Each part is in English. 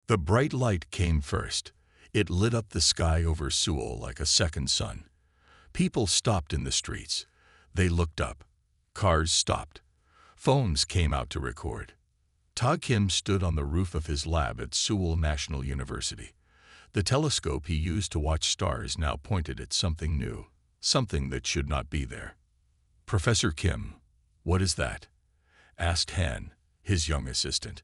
The bright light came first. It lit up the sky over Seoul like a second sun. People stopped in the streets. They looked up. Cars stopped. Phones came out to record. Ta Kim stood on the roof of his lab at Seoul National University. The telescope he used to watch stars now pointed at something new, something that should not be there. "Professor Kim, what is that?" asked Han, his young assistant.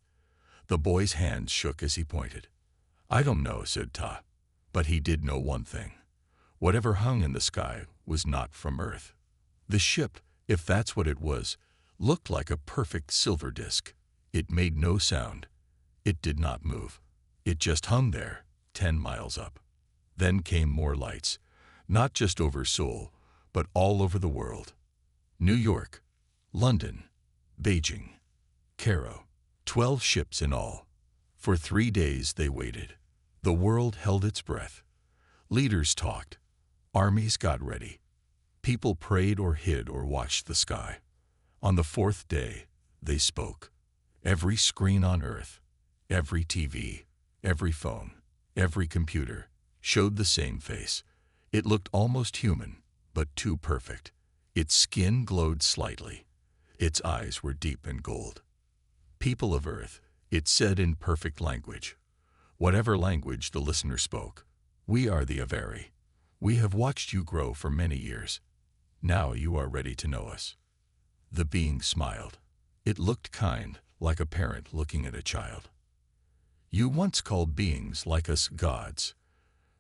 The boy's hands shook as he pointed. "I don't know," said Ta. But he did know one thing. Whatever hung in the sky was not from Earth. The ship, if that's what it was, looked like a perfect silver disk. It made no sound. It did not move. It just hung there, 10 miles up. Then came more lights, not just over Seoul, but all over the world. New York, London, Beijing, Cairo, 12 ships in all. For 3 days they waited. The world held its breath. Leaders talked. Armies got ready. People prayed or hid or watched the sky. On the 4th day, they spoke. Every screen on Earth, every TV, every phone, every computer showed the same face. It looked almost human, but too perfect. Its skin glowed slightly. Its eyes were deep and gold. "People of Earth," it said in perfect language. Whatever language the listener spoke. "We are the HFY. We have watched you grow for many years. Now you are ready to know us." The being smiled. It looked kind, like a parent looking at a child. "You once called beings like us gods.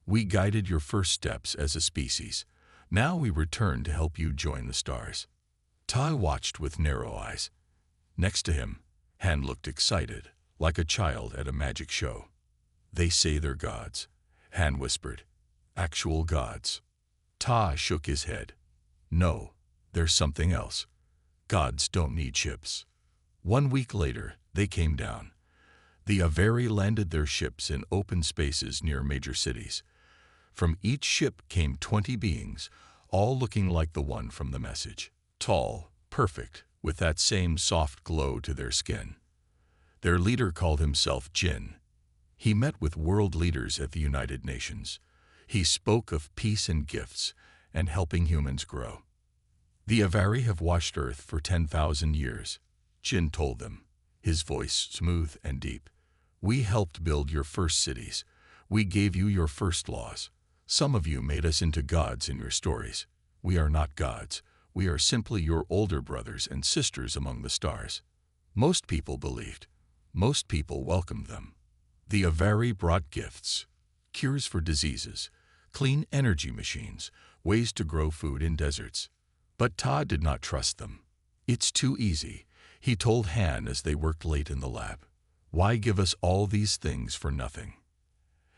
We guided your first steps as a species. Now we return to help you join the stars." Ta watched with narrow eyes. Next to him, Han looked excited, like a child at a magic show. "They say they're gods," Han whispered. "Actual gods." Ta shook his head. "No, there's something else. Gods don't need ships." 1 week later, they came down. The HFY landed their ships in open spaces near major cities. From each ship came 20 beings, all looking like the one from the message. Tall, perfect, with that same soft glow to their skin. Their leader called himself Jin. He met with world leaders at the United Nations. He spoke of peace and gifts, and helping humans grow. "The HFY have watched Earth for 10,000 years, Jin told them, his voice smooth and deep. "We helped build your first cities. We gave you your first laws. Some of you made us into gods in your stories. We are not gods. We are simply your older brothers and sisters among the stars." Most people believed. Most people welcomed them. The HFY brought gifts, cures for diseases, clean energy machines, ways to grow food in deserts. But Ta did not trust them. "It's too easy," he told Han as they worked late in the lab. "Why give us all these things for nothing?"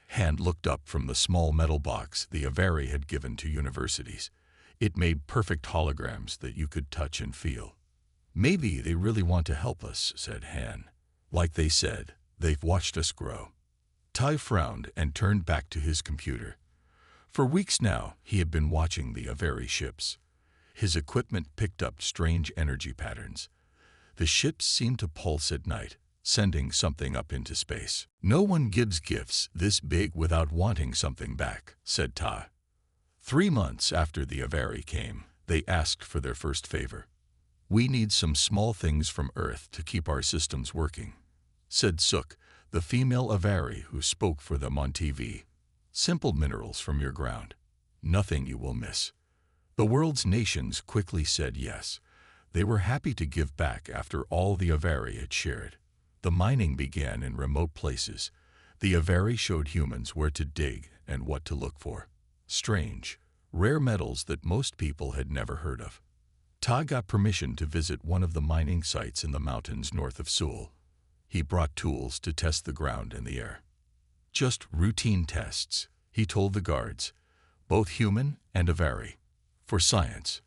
Han looked up from the small metal box the HFY had given to universities. It made perfect holograms that you could touch and feel. "Maybe they really want to help us," said Han. "Like they said, they've watched us grow." Tai frowned and turned back to his computer. For weeks now, he had been watching the HFY ships. His equipment picked up strange energy patterns. The ships seemed to pulse at night, sending something up into space. "No one gives gifts this big without wanting something back," said Ta. 3 months after the HFY came, they asked for their first favor. "We need some small things from Earth to keep our systems working," said Suk, the female HFY who spoke for them on TV. "Simple minerals from your ground. Nothing you will miss." The world's nations quickly said yes. They were happy to give back after all the HFY had shared. The mining began in remote places. The HFY showed humans where to dig and what to look for. Strange, rare metals that most people had never heard of. Ta got permission to visit one of the mining sites in the mountains north of Seoul. He brought tools to test the ground and the air. "Just routine tests," he told the guards, "both human and HFY, for science."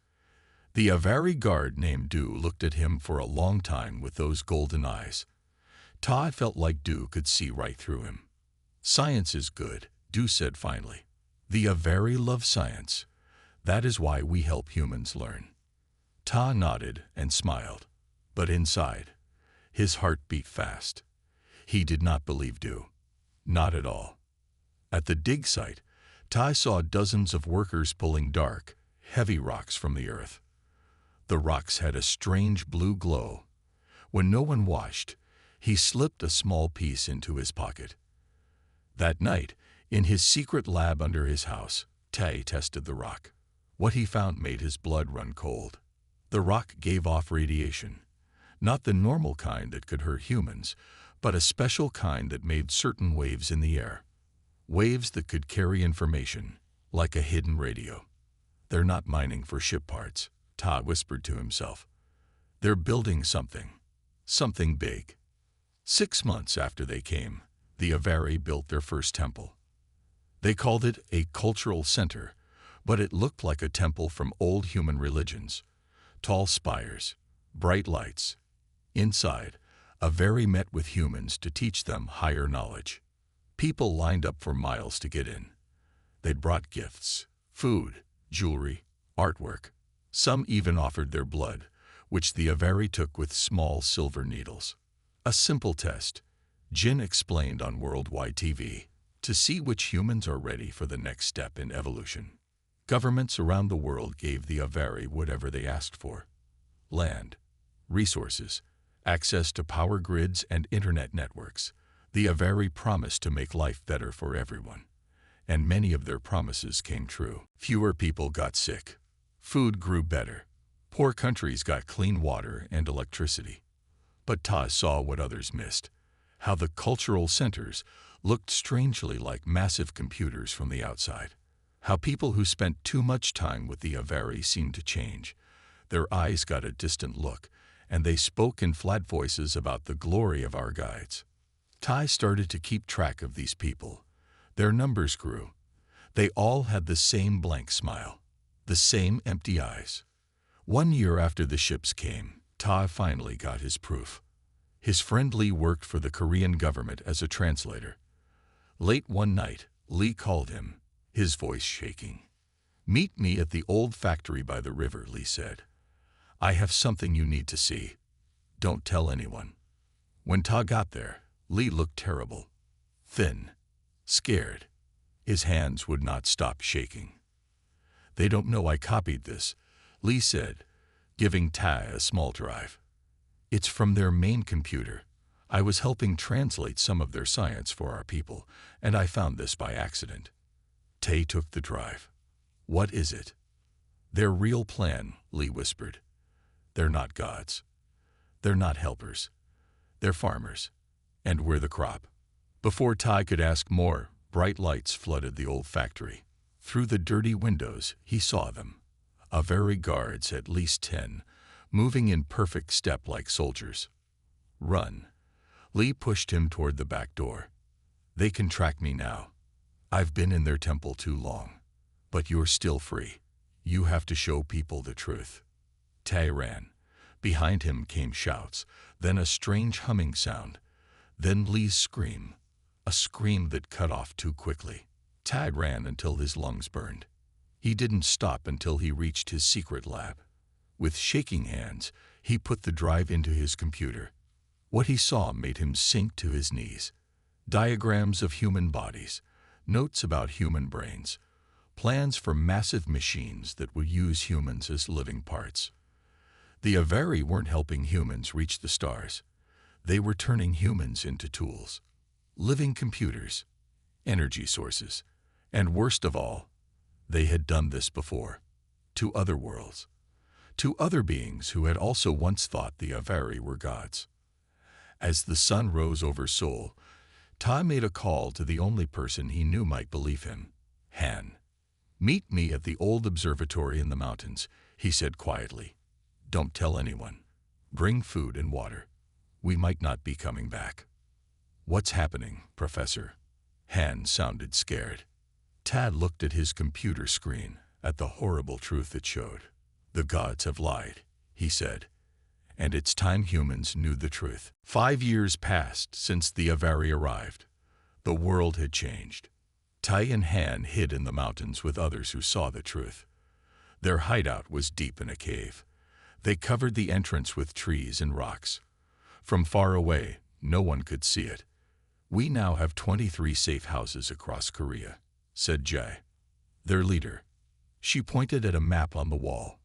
The HFY guard named Du looked at him for a long time with those golden eyes. Ta felt like Du could see right through him. "Science is good," Du said finally. "The HFY love science. That is why we help humans learn." Ta nodded and smiled, but inside, his heart beat fast. He did not believe Du. Not at all. At the dig site, Tai saw dozens of workers pulling dark, heavy rocks from the earth. The rocks had a strange blue glow. When no one watched, he slipped a small piece into his pocket. That night, in his secret lab under his house, Tai tested the rock. What he found made his blood run cold. The rock gave off radiation, not the normal kind that could hurt humans, but a special kind that made certain waves in the air. Waves that could carry information, like a hidden radio. They're not mining for ship parts, Tai whispered to himself. They're building something big. 6 months after they came, the Avari built their first temple. They called it a cultural center, but it looked like a temple from old human religions. Tall spires, bright lights. Inside, Avari met with humans to teach them higher knowledge. People lined up for miles to get in. They'd brought gifts, food, jewelry, artwork. Some even offered their blood, which the Avari took with small silver needles. A simple test, Jin explained on worldwide TV, to see which humans are ready for the next step in evolution. Governments around the world gave the Avari whatever they asked for. Land, resources, access to power grids and internet networks. The Avari promised to make life better for everyone. And many of their promises came true. Fewer people got sick. Food grew better. Poor countries got clean water and electricity. But Tai saw what others missed, how the cultural centers looked strangely like massive computers from the outside. How people who spent too much time with the Avari seemed to change. Their eyes got a distant look, and they spoke in flat voices about the glory of our guides. Tai started to keep track of these people. Their numbers grew. They all had the same blank smile, the same empty eyes. 1 year after the ships came, Tai finally got his proof. His friend Lee worked for the Korean government as a translator. Late one night, Lee called him, his voice shaking. "Meet me at the old factory by the river," Lee said. "I have something you need to see. Don't tell anyone." When Ta got there, Lee looked terrible. Thin, scared. His hands would not stop shaking. "They don't know I copied this," Lee said, giving Tai a small drive. "It's from their main computer. I was helping translate some of their science for our people, and I found this by accident." Tai took the drive. "What is it?" "Their real plan," Lee whispered. "They're not gods. They're not helpers. They're farmers. And we're the crop." Before Tai could ask more, bright lights flooded the old factory. Through the dirty windows, he saw them. Avari guards, at least 10, moving in perfect step like soldiers. "Run." Lee pushed him toward the back door. "They can track me now. I've been in their temple too long. But you're still free. You have to show people the truth." Tai ran. Behind him came shouts, then a strange humming sound, then Lee's scream, a scream that cut off too quickly. Tai ran until his lungs burned. He didn't stop until he reached his secret lab. With shaking hands, he put the drive into his computer. What he saw made him sink to his knees. Diagrams of human bodies, notes about human brains, plans for massive machines that would use humans as living parts. The Avari weren't helping humans reach the stars. They were turning humans into tools, living computers, energy sources, and worst of all, they had done this before, to other worlds, to other beings who had also once thought the Avari were gods. As the sun rose over Seoul, Ta made a call to the only person he knew might believe him, Han. "Meet me at the old observatory in the mountains," he said quietly. "Don't tell anyone. Bring food and water. We might not be coming back." "What's happening, Professor?" Han sounded scared. Tad looked at his computer screen, at the horrible truth it showed. "The gods have lied," he said. "And it's time humans knew the truth." 5 years passed since the Avari arrived. The world had changed. Tai and Han hid in the mountains with others who saw the truth. Their hideout was deep in a cave. They covered the entrance with trees and rocks. From far away, no one could see it. We now have 23 safe houses across Korea, said Jae, their leader. She pointed at a map on the wall.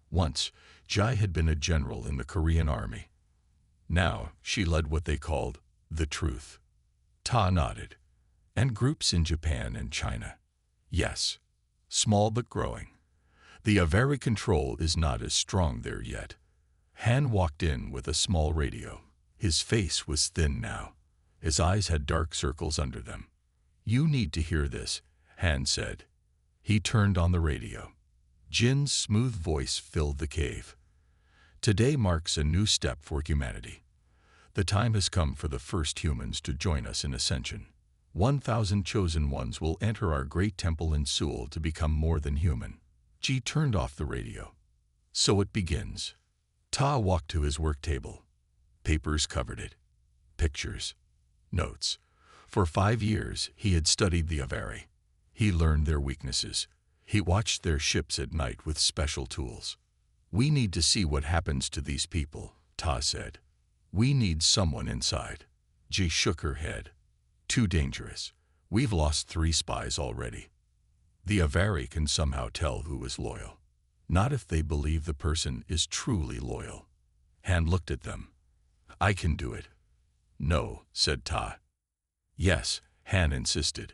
Once, Jae had been a general in the Korean army. Now, she led what they called the truth. Ta nodded. And groups in Japan and China. Yes, small but growing. The HFY control is not as strong there yet. Han walked in with a small radio. His face was thin now. His eyes had dark circles under them. You need to hear this, Han said. He turned on the radio. Jin's smooth voice filled the cave. Today marks a new step for humanity. The time has come for the first humans to join us in ascension. 1,000 chosen ones will enter our great temple in Seoul to become more than human. Ji turned off the radio. So it begins. Ta walked to his work table. Papers covered it. Pictures. Notes. For 5 years, he had studied the HFY. He learned their weaknesses. He watched their ships at night with special tools. We need to see what happens to these people, Ta said. We need someone inside. Ji shook her head. Too dangerous. We've lost 3 spies already. The HFY can somehow tell who is loyal. Not if they believe the person is truly loyal. Han looked at them. I can do it. No, said Ta. Yes, Han insisted.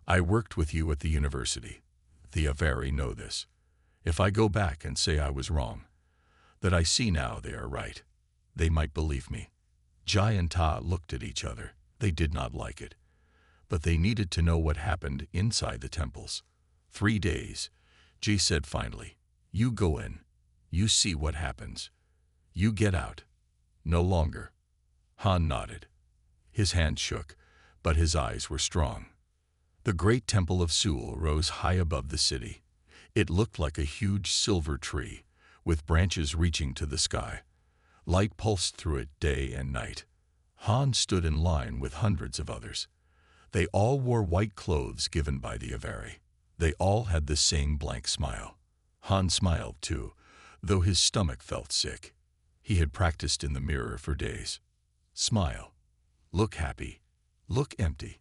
I worked with you at the university. The HFY know this. If I go back and say I was wrong, that I see now they are right, they might believe me. Jae and Ta looked at each other. They did not like it. But they needed to know what happened inside the temples. 3 days. Ji said finally, you go in. You see what happens. You get out. No longer. Han nodded. His hand shook, but his eyes were strong. The great temple of Seoul rose high above the city. It looked like a huge silver tree, with branches reaching to the sky. Light pulsed through it day and night. Han stood in line with hundreds of others. They all wore white clothes given by the HFY. They all had the same blank smile. Han smiled too, though his stomach felt sick. He had practiced in the mirror for days. Smile. Look happy. Look empty.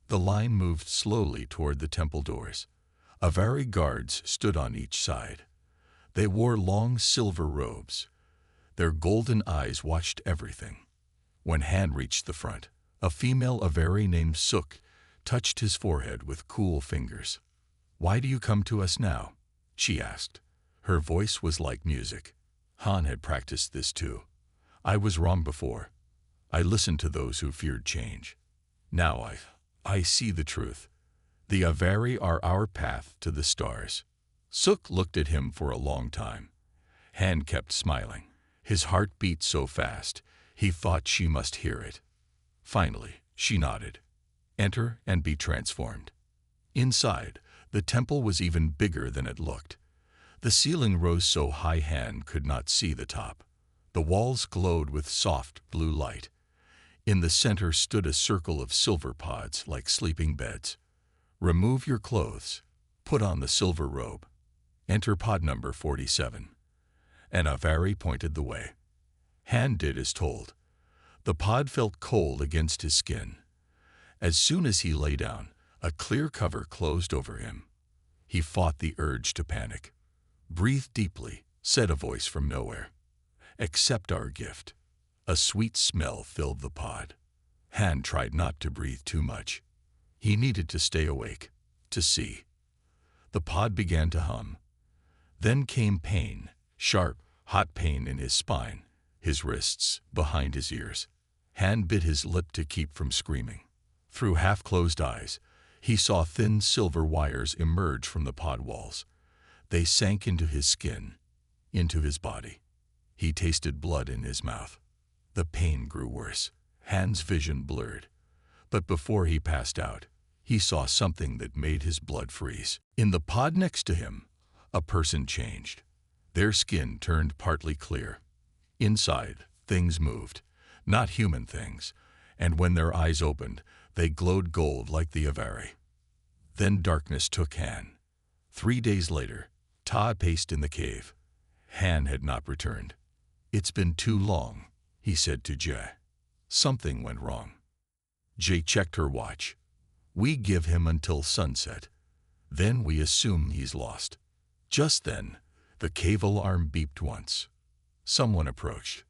The line moved slowly toward the temple doors. HFY guards stood on each side. They wore long silver robes. Their golden eyes watched everything. When Han reached the front, a female HFY named Suk touched his forehead with cool fingers. Why do you come to us now? She asked. Her voice was like music. Han had practiced this too. I was wrong before. I listened to those who feared change. Now I see the truth. The HFY are our path to the stars. Suk looked at him for a long time. Han kept smiling. His heart beat so fast, he thought she must hear it. Finally, she nodded. Enter and be transformed. Inside, the temple was even bigger than it looked. The ceiling rose so high Han could not see the top. The walls glowed with soft blue light. In the center stood a circle of silver pods like sleeping beds. Remove your clothes. Put on the silver robe. Enter pod number 47. And HFY pointed the way. Han did as told. The pod felt cold against his skin. As soon as he lay down, a clear cover closed over him. He fought the urge to panic. Breathe deeply, said a voice from nowhere. Accept our gift. A sweet smell filled the pod. Han tried not to breathe too much. He needed to stay awake, to see. The pod began to hum. Then came pain, sharp, hot pain in his spine, his wrists, behind his ears. Han bit his lip to keep from screaming. Through half-closed eyes, he saw thin silver wires emerge from the pod walls. They sank into his skin, into his body. He tasted blood in his mouth. The pain grew worse. Han's vision blurred. But before he passed out, he saw something that made his blood freeze. In the pod next to him, a person changed. Their skin turned partly clear. Inside, things moved, not human things, and when their eyes opened, they glowed gold like the HFY. Then darkness took Han. 3 days later, Ta paced in the cave. Han had not returned. It's been too long, he said to Jae. Something went wrong. Jay checked her watch. We give him until sunset. Then we assume he's lost. Just then, the cave alarm beeped once. Someone approached.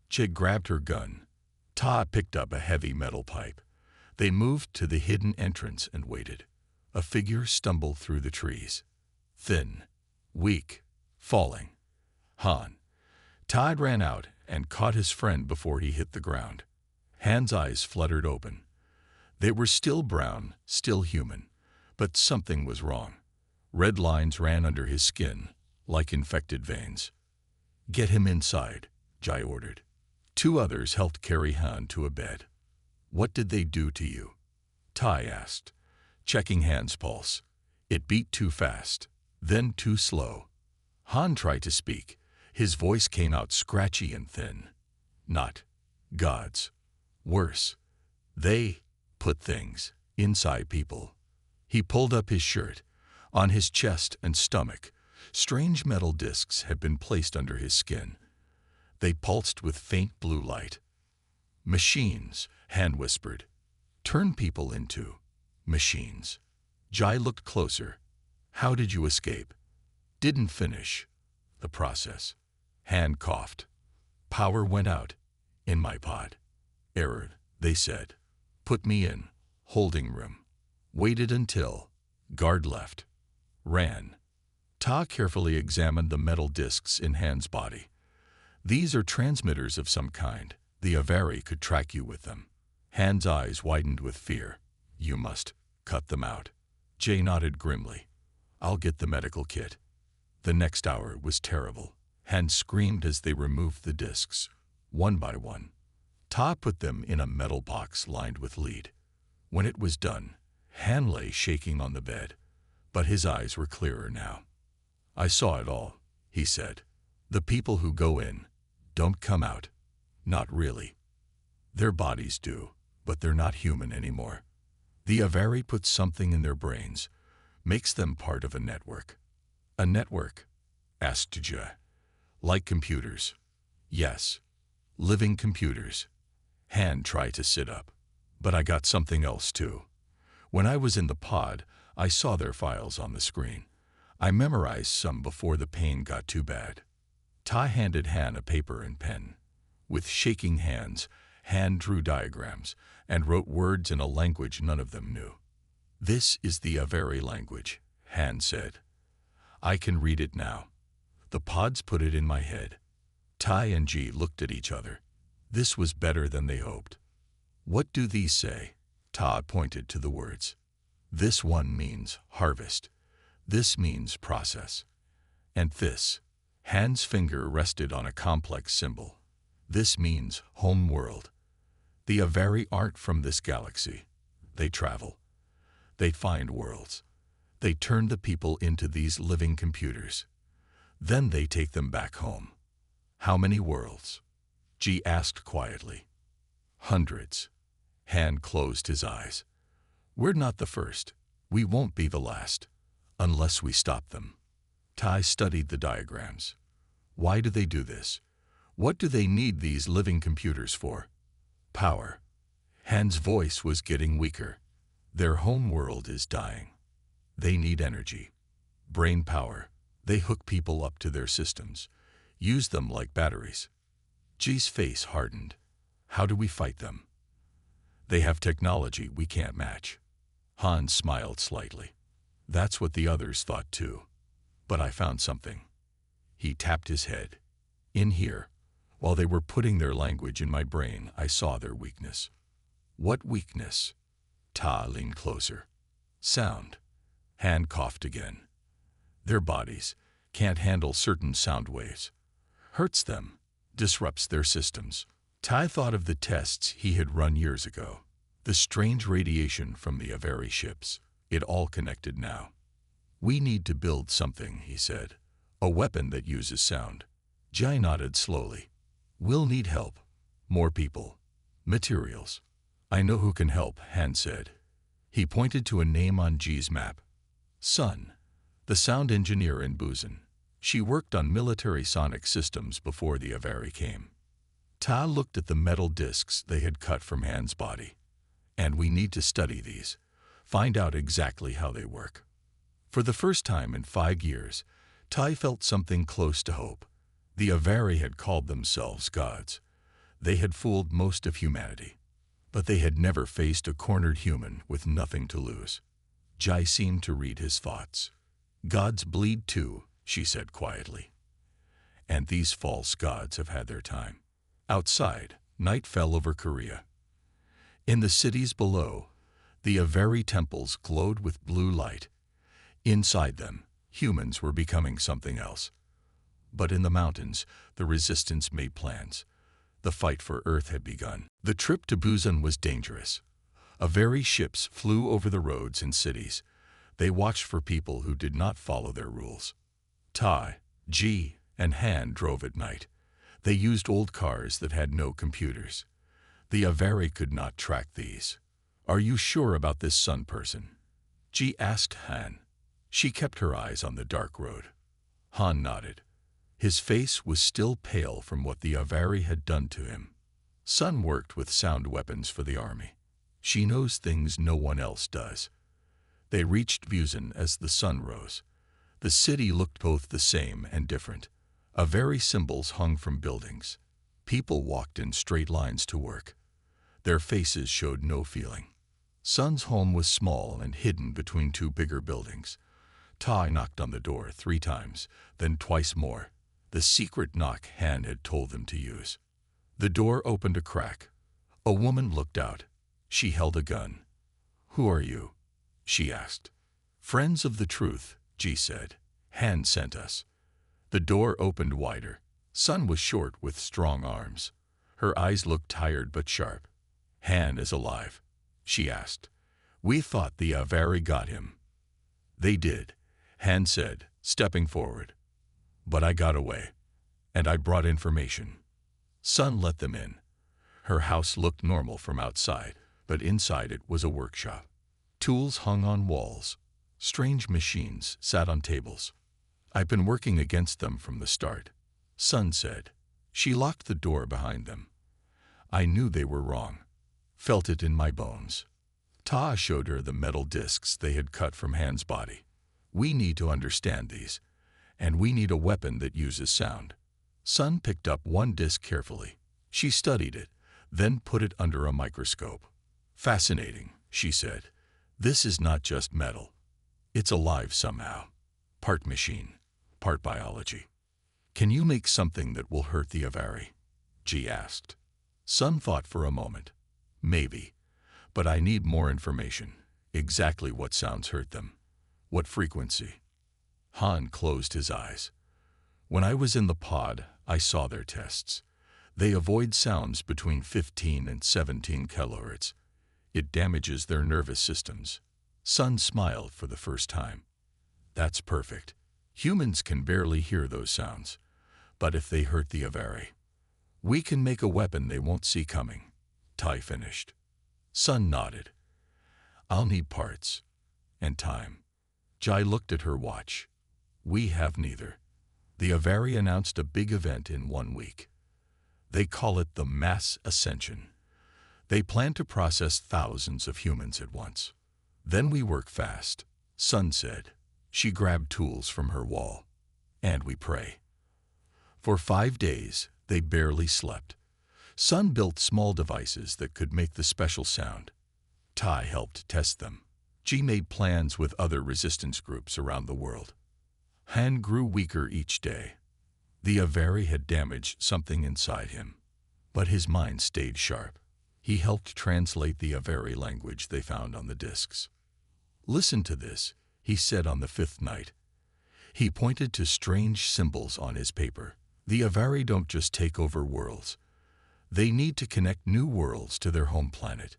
Jay grabbed her gun. Ta picked up a heavy metal pipe. They moved to the hidden entrance and waited. A figure stumbled through the trees. Thin, weak, falling. Han. Todd ran out and caught his friend before he hit the ground. Han's eyes fluttered open. They were still brown, still human, but something was wrong. Red lines ran under his skin, like infected veins. Get him inside, Jai ordered. Two others helped carry Han to a bed. What did they do to you? Tai asked, checking Han's pulse. It beat too fast, then too slow. Han tried to speak. His voice came out scratchy and thin. Not gods. Worse. They put things inside people. He pulled up his shirt. On his chest and stomach, strange metal discs had been placed under his skin. They pulsed with faint blue light. Machines, Han whispered. Turn people into machines. Jai looked closer. How did you escape? Didn't finish the process. Han coughed. Power went out. In my pod. Error, they said. Put me in holding room. Waited until guard left. Ran. Ta carefully examined the metal discs in Han's body. These are transmitters of some kind. The Avari could track you with them. Han's eyes widened with fear. You must cut them out. Jay nodded grimly. I'll get the medical kit. The next hour was terrible. Han screamed as they removed the discs, one by one. Ta put them in a metal box lined with lead. When it was done, Han lay shaking on the bed, but his eyes were clearer now. I saw it all, he said. The people who go in don't come out. Not really. Their bodies do, but they're not human anymore. The Avari puts something in their brains, makes them part of a network. A network? Asked Jai. Like computers. Yes. Living computers. Han tried to sit up. But I got something else too. When I was in the pod, I saw their files on the screen. I memorized some before the pain got too bad. Ta handed Han a paper and pen. With shaking hands, Han drew diagrams and wrote words in a language none of them knew. This is the Avari language, Han said. I can read it now. The pods put it in my head. Tai and Ji looked at each other. This was better than they hoped. What do these say? Ta pointed to the words. This one means harvest. This means process. And this. Han's finger rested on a complex symbol. This means home world. The Avari aren't from this galaxy. They travel. They find worlds. They turn the people into these living computers. Then they take them back home. How many worlds? Ji asked quietly. Hundreds. Han closed his eyes. We're not the first. We won't be the last. Unless we stop them. Tai studied the diagrams. Why do they do this? What do they need these living computers for? Power. Han's voice was getting weaker. Their home world is dying. They need energy. Brain power. They hook people up to their systems. Use them like batteries. Ji's face hardened. How do we fight them? They have technology we can't match. Han smiled slightly. That's what the others thought too. But I found something. He tapped his head. In here, while they were putting their language in my brain, I saw their weakness. What weakness? Ta leaned closer. Sound. Han coughed again. Their bodies can't handle certain sound waves. Hurts them. Disrupts their systems. Tai thought of the tests he had run years ago. The strange radiation from the Avari ships. It all connected now. We need to build something, he said. A weapon that uses sound. Jai nodded slowly. We'll need help. More people. Materials. I know who can help, Han said. He pointed to a name on Ji's map. Sun. The sound engineer in Busan. She worked on military sonic systems before the Avari came. Ta looked at the metal discs they had cut from Han's body. And we need to study these, find out exactly how they work. For the first time in 5 years, Tai felt something close to hope. The Avari had called themselves gods. They had fooled most of humanity, but they had never faced a cornered human with nothing to lose. Jai seemed to read his thoughts. Gods bleed too, she said quietly. And these false gods have had their time. Outside, night fell over Korea. In the cities below, the Avari temples glowed with blue light. Inside them, humans were becoming something else. But in the mountains, the resistance made plans. The fight for Earth had begun. The trip to Busan was dangerous. Avari ships flew over the roads and cities. They watched for people who did not follow their rules. Tai, Ji, and Han drove at night. They used old cars that had no computers. The Avari could not track these. "Are you sure about this sun person?" Ji asked Han. She kept her eyes on the dark road. Han nodded. His face was still pale from what the Avari had done to him. Sun worked with sound weapons for the army. She knows things no one else does. They reached Busan as the sun rose. The city looked both the same and different. Avari symbols hung from buildings. People walked in straight lines to work. Their faces showed no feeling. Sun's home was small and hidden between 2 bigger buildings. Tai knocked on the door 3 times, then twice more. The secret knock Han had told them to use. The door opened a crack. A woman looked out. She held a gun. "Who are you?" she asked. "Friends of the truth," Ji said. "Han sent us." The door opened wider. Sun was short with strong arms. Her eyes looked tired but sharp. "Han is alive?" she asked. "We thought the Avari got him." "They did," Han said, stepping forward. "But I got away, and I brought information." Sun let them in. Her house looked normal from outside, but inside it was a workshop. Tools hung on walls. Strange machines sat on tables. "I've been working against them from the start," Sun said. She locked the door behind them. "I knew they were wrong. Felt it in my bones." Ta showed her the metal discs they had cut from Han's body. "We need to understand these, and we need a weapon that uses sound." Sun picked up one disc carefully. She studied it, then put it under a microscope. "Fascinating," she said. "This is not just metal. It's alive somehow. Part machine, part biology." "Can you make something that will hurt the Avari?" Ji asked. Sun thought for a moment. "Maybe, but I need more information. Exactly what sounds hurt them. What frequency?" Han closed his eyes. "When I was in the pod, I saw their tests. They avoid sounds between 15 and 17 kilohertz. It damages their nervous systems." Sun smiled for the first time. "That's perfect. Humans can barely hear those sounds. But if they hurt the Avari, we can make a weapon they won't see coming." Tai finished. Sun nodded. "I'll need parts. And time." Jai looked at her watch. "We have neither." The Avari announced a big event in 1 week. They call it the Mass Ascension. They plan to process thousands of humans at once. "Then we work fast," Sun said. She grabbed tools from her wall. "And we pray." For 5 days, they barely slept. Sun built small devices that could make the special sound. Tai helped test them. Ji made plans with other resistance groups around the world. Han grew weaker each day. The Avari had damaged something inside him, but his mind stayed sharp. He helped translate the Avari language they found on the discs. "Listen to this," he said on the 5th night. He pointed to strange symbols on his paper. "The Avari don't just take over worlds. They need to connect new worlds to their home planet.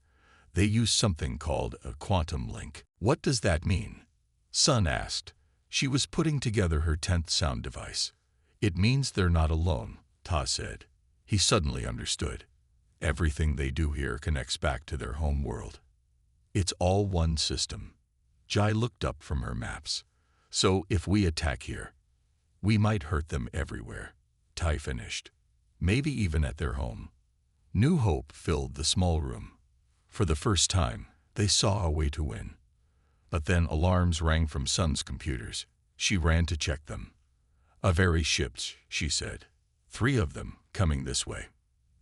They use something called a quantum link." "What does that mean?" Sun asked. She was putting together her 10th sound device. "It means they're not alone," Ta said. He suddenly understood. Everything they do here connects back to their home world. It's all one system. Jai looked up from her maps. "So if we attack here, we might hurt them everywhere," Tai finished. "Maybe even at their home." New hope filled the small room. For the first time, they saw a way to win. But then alarms rang from Sun's computers. She ran to check them. "Very ships," she said. "3 of them, coming this way."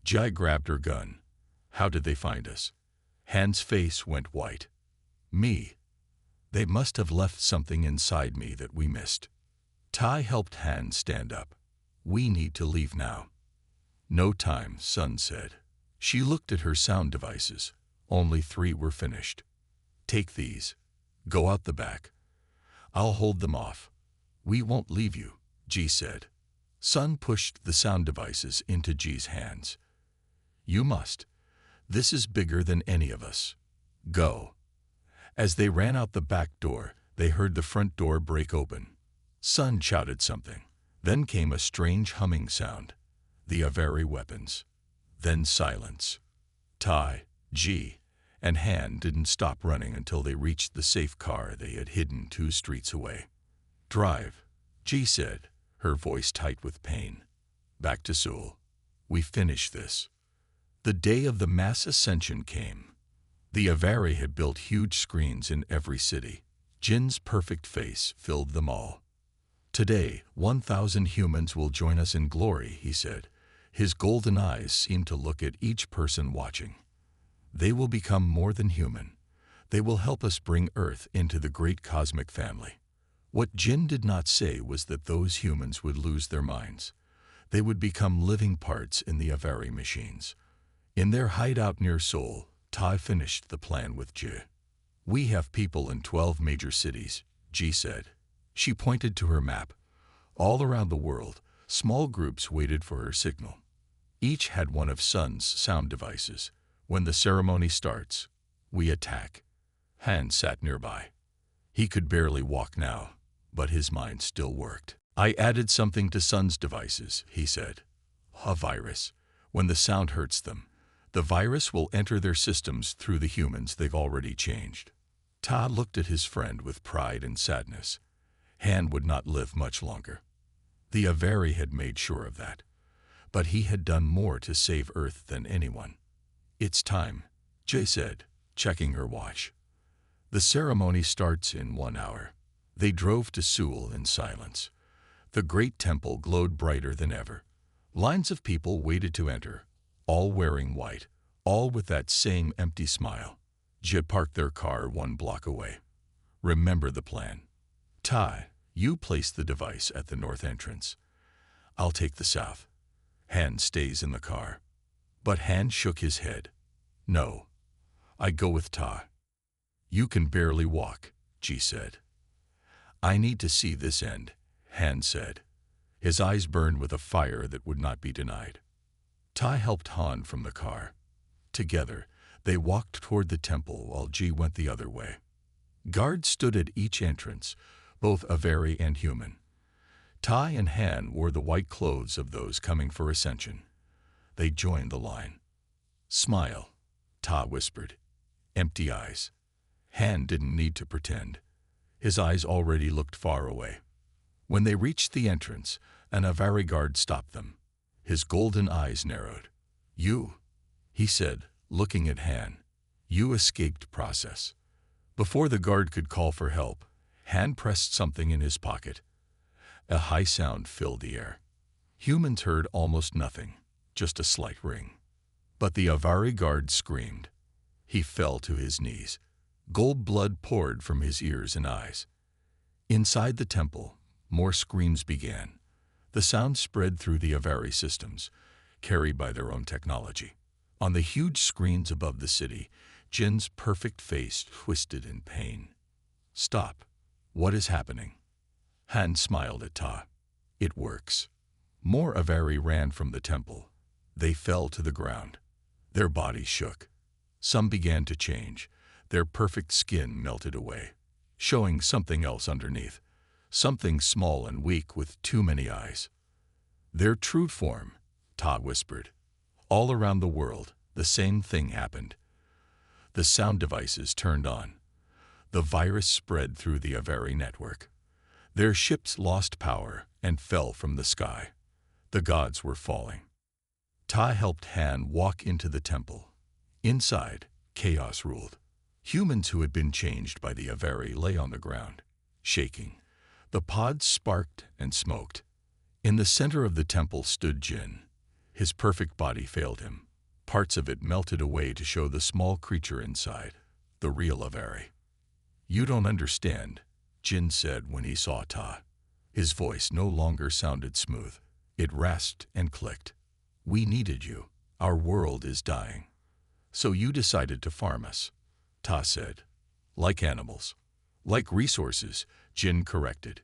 Jai grabbed her gun. "How did they find us?" Han's face went white. "Me. They must have left something inside me that we missed." Tai helped Han stand up. "We need to leave now." "No time," Sun said. She looked at her sound devices. Only 3 were finished. "Take these. Go out the back. I'll hold them off." "We won't leave you," Ji said. Sun pushed the sound devices into Ji's hands. "You must. This is bigger than any of us. Go." As they ran out the back door, they heard the front door break open. Sun shouted something. Then came a strange humming sound. The Avari weapons. Then silence. Tai, Ji, and Han didn't stop running until they reached the safe car they had hidden 2 streets away. "Drive," Ji said, her voice tight with pain. "Back to Seoul. We finish this." The day of the mass ascension came. The Avari had built huge screens in every city. Jin's perfect face filled them all. "Today, 1,000 humans will join us in glory," he said. His golden eyes seemed to look at each person watching. "They will become more than human. They will help us bring Earth into the great cosmic family." What Jin did not say was that those humans would lose their minds. They would become living parts in the Avari machines. In their hideout near Seoul, Tai finished the plan with Ji. "We have people in 12 major cities," Ji said. She pointed to her map. All around the world, small groups waited for her signal. Each had one of Sun's sound devices. "When the ceremony starts, we attack." Han sat nearby. He could barely walk now, but his mind still worked. "I added something to Sun's devices," he said. "A virus. When the sound hurts them, the virus will enter their systems through the humans they've already changed." Ta looked at his friend with pride and sadness. Han would not live much longer. The Avari had made sure of that. But he had done more to save Earth than anyone. "It's time," Jay said, checking her watch. "The ceremony starts in 1 hour." They drove to Seoul in silence. The great temple glowed brighter than ever. Lines of people waited to enter, all wearing white, all with that same empty smile. Jay parked their car 1 block away. "Remember the plan. Tai, you place the device at the north entrance. I'll take the south. Han stays in the car." But Han shook his head. "No, I go with Ta." "You can barely walk," Ji said. "I need to see this end," Han said. His eyes burned with a fire that would not be denied. Tai helped Han from the car. Together, they walked toward the temple while Ji went the other way. Guards stood at each entrance, both Avari and human. Tai and Han wore the white clothes of those coming for ascension. They joined the line. "Smile," Ta whispered. "Empty eyes." Han didn't need to pretend. His eyes already looked far away. When they reached the entrance, an Avari guard stopped them. His golden eyes narrowed. "You," he said, looking at Han. "You escaped process." Before the guard could call for help, Han pressed something in his pocket. A high sound filled the air. Humans heard almost nothing, just a slight ring. But the Avari guard screamed. He fell to his knees. Gold blood poured from his ears and eyes. Inside the temple, more screams began. The sound spread through the Avari systems, carried by their own technology. On the huge screens above the city, Jin's perfect face twisted in pain. "Stop. What is happening?" Han smiled at Ta. "It works." More Avari ran from the temple. They fell to the ground. Their bodies shook. Some began to change. Their perfect skin melted away, showing something else underneath. Something small and weak with too many eyes. "Their true form," Ta whispered. All around the world, the same thing happened. The sound devices turned on. The virus spread through the Avari network. Their ships lost power and fell from the sky. The gods were falling. Ta helped Han walk into the temple. Inside, Chaos ruled. Humans who had been changed by the Averi lay on the ground, shaking. The pods sparked and smoked. In the center of the temple stood Jin. His perfect body failed him. Parts of it melted away to show the small creature inside, the real Averi. "You don't understand," Jin said when he saw Ta. His voice no longer sounded smooth. It rasped and clicked. "We needed you. Our world is dying. So you decided to farm us," Ta said. "Like animals. Like resources," Jin corrected.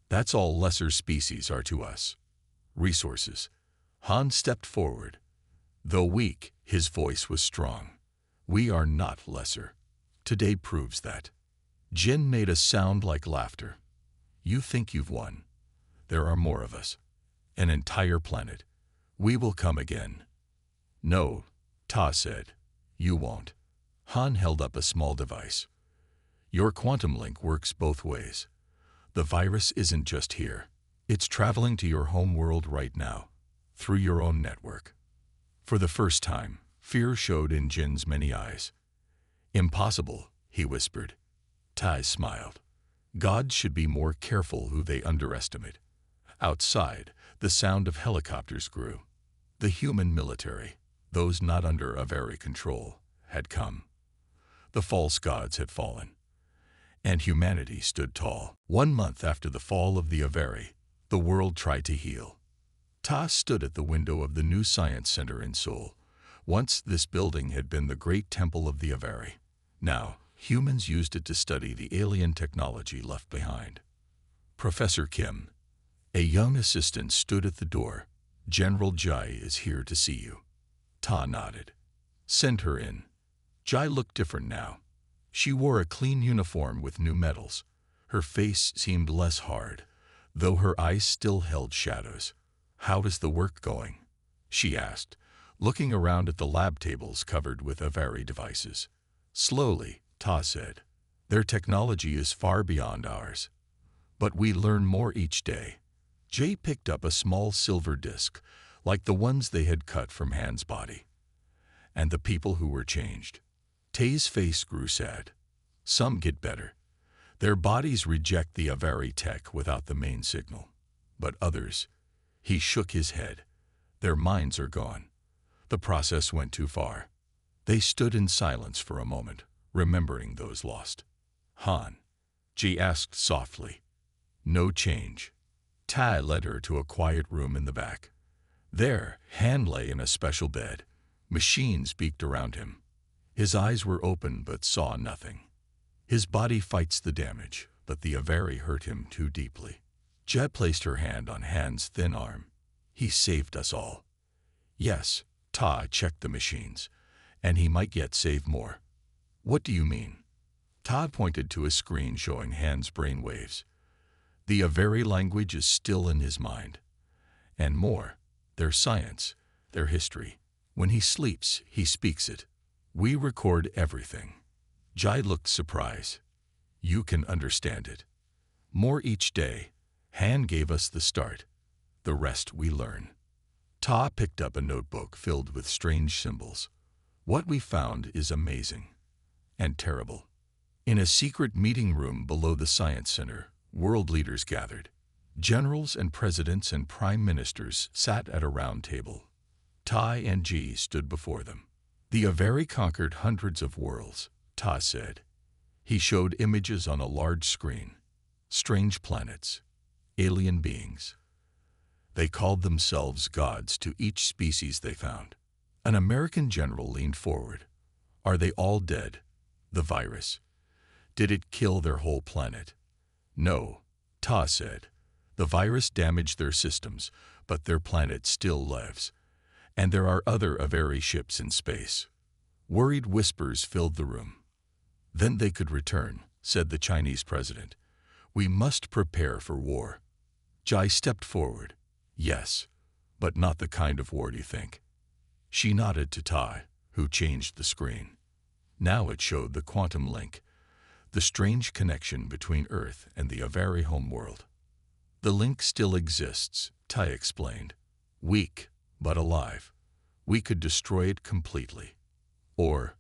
"That's all lesser species are to us. Resources." Han stepped forward. Though weak, his voice was strong. "We are not lesser. Today proves that." Jin made a sound like laughter. "You think you've won. There are more of us. An entire planet. We will come again." "No," Ta said. "You won't." Han held up a small device. "Your quantum link works both ways. The virus isn't just here. It's traveling to your home world right now, through your own network." For the first time, fear showed in Jin's many eyes. "Impossible," he whispered. Tai smiled. "Gods should be more careful who they underestimate." Outside, the sound of helicopters grew. The human military, those not under Averi control, had come. The false gods had fallen, and humanity stood tall. 1 month after the fall of the Averi, the world tried to heal. Ta stood at the window of the new science center in Seoul. Once this building had been the great temple of the Averi. Now, humans used it to study the alien technology left behind. Professor Kim, a young assistant, stood at the door. "General Jai is here to see you." Ta nodded. "Send her in." Jai looked different now. She wore a clean uniform with new medals. Her face seemed less hard, though her eyes still held shadows. "How is the work going?" she asked, looking around at the lab tables covered with Averi devices. "Slowly," Ta said. "Their technology is far beyond ours. But we learn more each day." Jay picked up a small silver disc, like the ones they had cut from Han's body. "And the people who were changed." Tay's face grew sad. "Some get better. Their bodies reject the Averi tech without the main signal. But others," he shook his head, "their minds are gone. The process went too far." They stood in silence for a moment, remembering those lost. "Han?" Ji asked softly. "No change." Tai led her to a quiet room in the back. There, Han lay in a special bed. Machines beaked around him. His eyes were open but saw nothing. His body fights the damage, but the Averi hurt him too deeply. Jet placed her hand on Han's thin arm. "He saved us all." "Yes," Ta checked the machines, "and he might yet save more." "What do you mean?" Ta pointed to a screen showing Han's brain waves. "The Averi language is still in his mind. And more, their science, their history. When he sleeps, he speaks it. We record everything." Jai looked surprised. "You can understand it." "More each day. Han gave us the start. The rest we learn." Ta picked up a notebook filled with strange symbols. "What we found is amazing. And terrible." In a secret meeting room below the science center, world leaders gathered. Generals and presidents and prime ministers sat at a round table. Tai and Ji stood before them. "The Averi conquered hundreds of worlds," Ta said. He showed images on a large screen. Strange planets, alien beings. They called themselves gods to each species they found. An American general leaned forward. "Are they all dead? The virus. Did it kill their whole planet?" "No," Ta said. "The virus damaged their systems, but their planet still lives. And there are other Averi ships in space." Worried whispers filled the room. "Then they could return," said the Chinese president. "We must prepare for war." Jai stepped forward. "Yes, but not the kind of war you think." She nodded to Tai, who changed the screen. Now it showed the quantum link, the strange connection between Earth and the Averi homeworld. "The link still exists," Tai explained. "Weak, but alive. We could destroy it completely. Or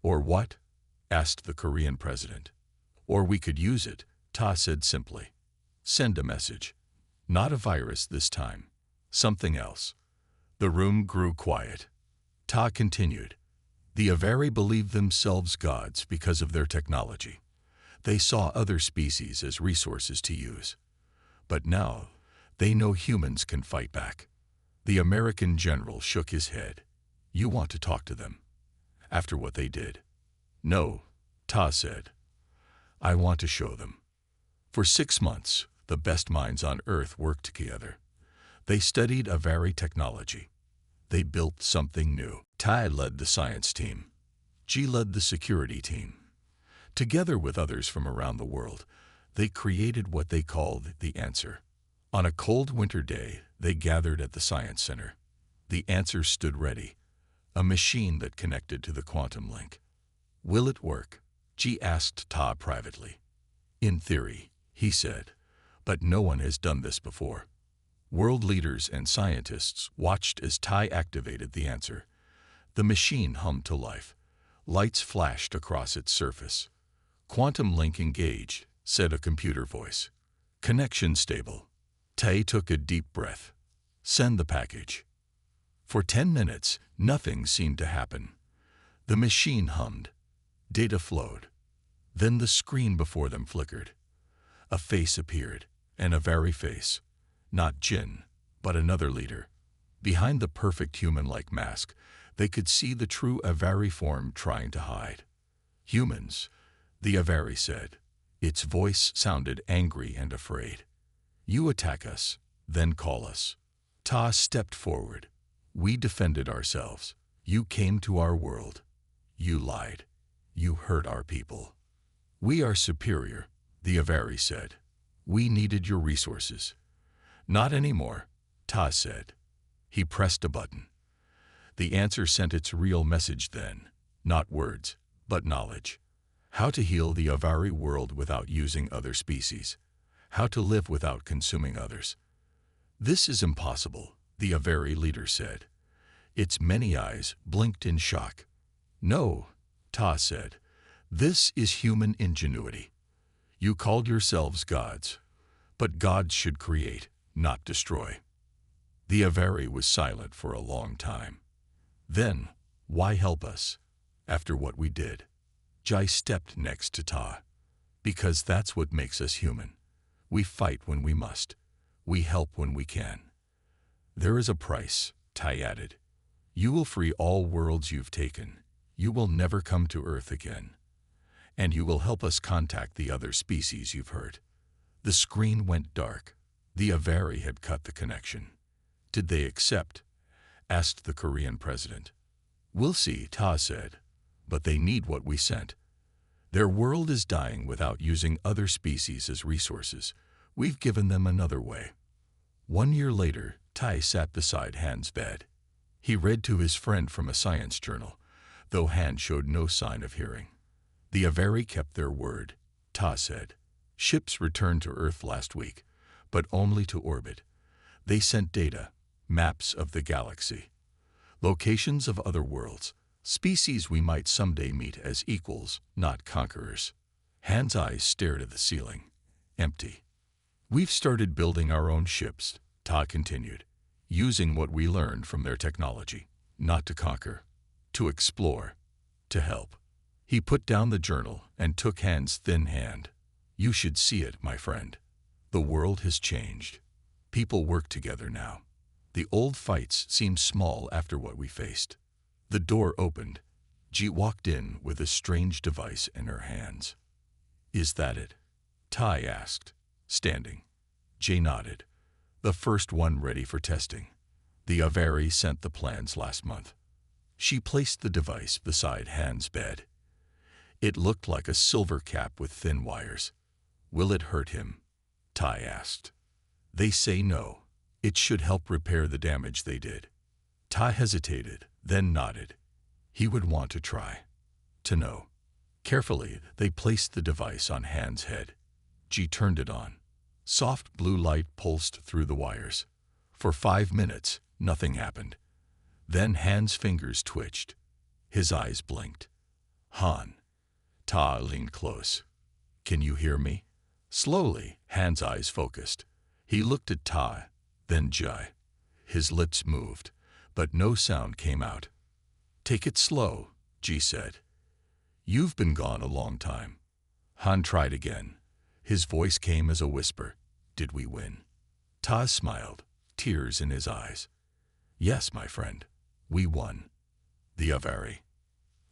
Or what? Asked the Korean president. Or we could use it, Ta said simply. Send a message. Not a virus this time. Something else. The room grew quiet. Ta continued. The Avari believed themselves gods because of their technology. They saw other species as resources to use. But now, they know humans can fight back. The American general shook his head. You want to talk to them? After what they did? No, Ta said. I want to show them. For 6 months, the best minds on Earth worked together. They studied Avari technology. They built something new. Tai led the science team. Ji led the security team. Together with others from around the world, they created what they called the Answer. On a cold winter day, they gathered at the Science Center. The Answer stood ready, a machine that connected to the quantum link. Will it work? Ji asked Ta privately. In theory, he said, but no one has done this before. World leaders and scientists watched as Tai activated the Answer. The machine hummed to life. Lights flashed across its surface. Quantum link engaged, said a computer voice. Connection stable. Tai took a deep breath. Send the package. For 10 minutes, nothing seemed to happen. The machine hummed. Data flowed. Then the screen before them flickered. A face appeared, and a very face. Not Jin, but another leader. Behind the perfect human-like mask, they could see the true Avari form trying to hide. Humans, the Avari said. Its voice sounded angry and afraid. You attack us, then call us. Ta stepped forward. We defended ourselves. You came to our world. You lied. You hurt our people. We are superior, the Avari said. We needed your resources. Not anymore, Ta said. He pressed a button. The Answer sent its real message then, not words, but knowledge. How to heal the Avari world without using other species. How to live without consuming others. This is impossible, the Avari leader said. Its many eyes blinked in shock. No, Ta said. This is human ingenuity. You called yourselves gods, but gods should create, not destroy. The Avari was silent for a long time. Then, why help us, after what we did? Jai stepped next to Ta. Because that's what makes us human. We fight when we must. We help when we can. There is a price, Tai added. You will free all worlds you've taken. You will never come to Earth again. And you will help us contact the other species you've hurt. The screen went dark. The Avari had cut the connection. Did they accept? Asked the Korean president. We'll see, Ta said. But they need what we sent. Their world is dying without using other species as resources. We've given them another way. 1 year later, Tai sat beside Han's bed. He read to his friend from a science journal, though Han showed no sign of hearing. The Avari kept their word, Ta said. Ships returned to Earth last week, but only to orbit. They sent data, maps of the galaxy, locations of other worlds, species we might someday meet as equals, not conquerors. Han's eyes stared at the ceiling, empty. We've started building our own ships, Ta continued, using what we learned from their technology, not to conquer, to explore, to help. He put down the journal and took Han's thin hand. You should see it, my friend. The world has changed. People work together now. The old fights seem small after what we faced. The door opened. Ji walked in with a strange device in her hands. Is that it? Tai asked, standing. Ji nodded. The first one ready for testing. The Avari sent the plans last month. She placed the device beside Han's bed. It looked like a silver cap with thin wires. Will it hurt him? Tai asked. They say no. It should help repair the damage they did. Tai hesitated, then nodded. He would want to try. To know. Carefully, they placed the device on Han's head. Ji turned it on. Soft blue light pulsed through the wires. For 5 minutes, nothing happened. Then Han's fingers twitched. His eyes blinked. Han. Ta leaned close. Can you hear me? Slowly, Han's eyes focused. He looked at Ta, then Jai. His lips moved, but no sound came out. Take it slow, Ji said. You've been gone a long time. Han tried again. His voice came as a whisper. Did we win? Ta smiled, tears in his eyes. Yes, my friend, we won. The Avari.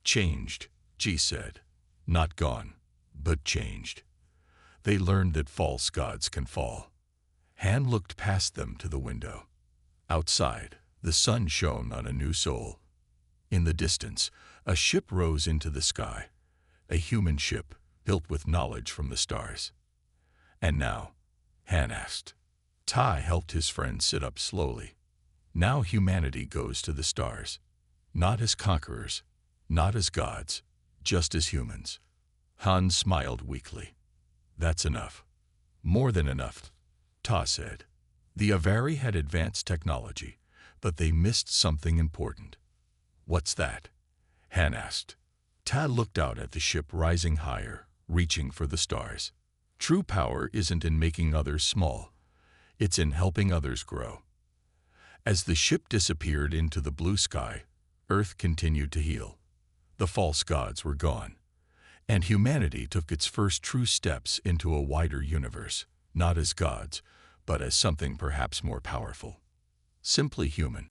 Changed, Ji said. Not gone, but changed. They learned that false gods can fall. Han looked past them to the window. Outside, the sun shone on a new soul. In the distance, a ship rose into the sky, a human ship built with knowledge from the stars. And now, Han asked. Tai helped his friend sit up slowly. Now humanity goes to the stars, not as conquerors, not as gods, just as humans. Han smiled weakly. That's enough. More than enough, Ta said. The Avari had advanced technology, but they missed something important. What's that? Han asked. Ta looked out at the ship rising higher, reaching for the stars. True power isn't in making others small. It's in helping others grow. As the ship disappeared into the blue sky, Earth continued to heal. The false gods were gone, and humanity took its first true steps into a wider universe, not as gods, but as something perhaps more powerful. Simply human.